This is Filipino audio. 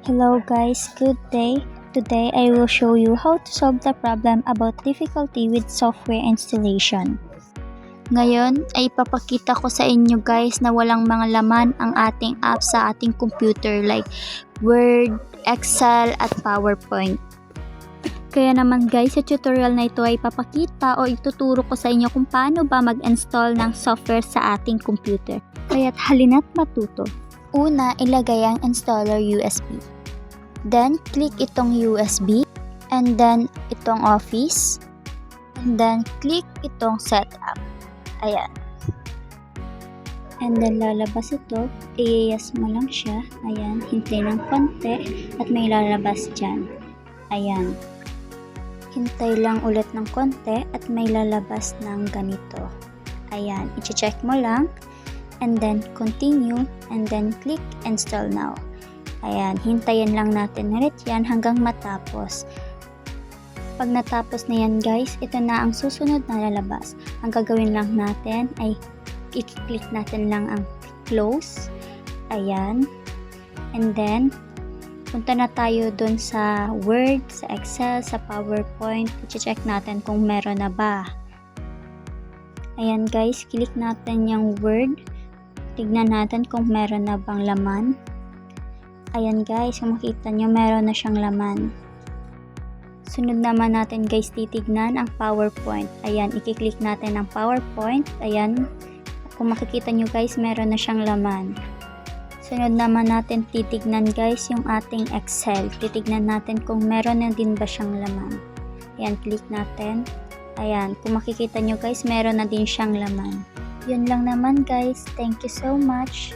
Hello guys, good day. Today I will show you how to solve the problem about difficulty with software installation. Ngayon ay ipapakita ko sa inyo guys na walang mga laman ang ating app sa ating computer like Word, Excel at PowerPoint. Kaya naman guys, sa tutorial na ito ay ipapakita o ituturo ko sa inyo kung paano ba mag-install ng software sa ating computer. Kaya't halina't matuto. Una, ilagay ang installer USB. Then, click itong USB. And then, itong Office. And then, click itong Setup. Ayan. And then, lalabas ito. I-yes mo lang siya. Ayan. Hintay ng konti. At may lalabas dyan. Ayan. Hintay lang ulit ng konti. At may lalabas ng ganito. Ayan. I-check mo lang. And then continue, and then click install now. Ayan, hintayin lang natin ulit yan hanggang matapos. Pag natapos na yan guys, ito na ang susunod na lalabas. Ang gagawin lang natin ay i-click natin lang ang close. Ayan. And then, punta na tayo dun sa Word, sa Excel, sa PowerPoint. I-check natin kung meron na ba. Ayan guys, click natin yung Word. Tignan natin kung meron na bang laman. Ayan guys, kung makita nyo meron na siyang laman. Sunod naman natin guys titignan ang PowerPoint. Ayan, i-click natin ang PowerPoint. Ayan, kung makikita nyo guys meron na siyang laman. Sunod naman natin titignan guys yung ating Excel. Titignan natin kung meron na din ba siyang laman. Ayan, click natin. Ayan, kung makikita nyo guys meron na din siyang laman. Yun lang naman guys. Thank you so much.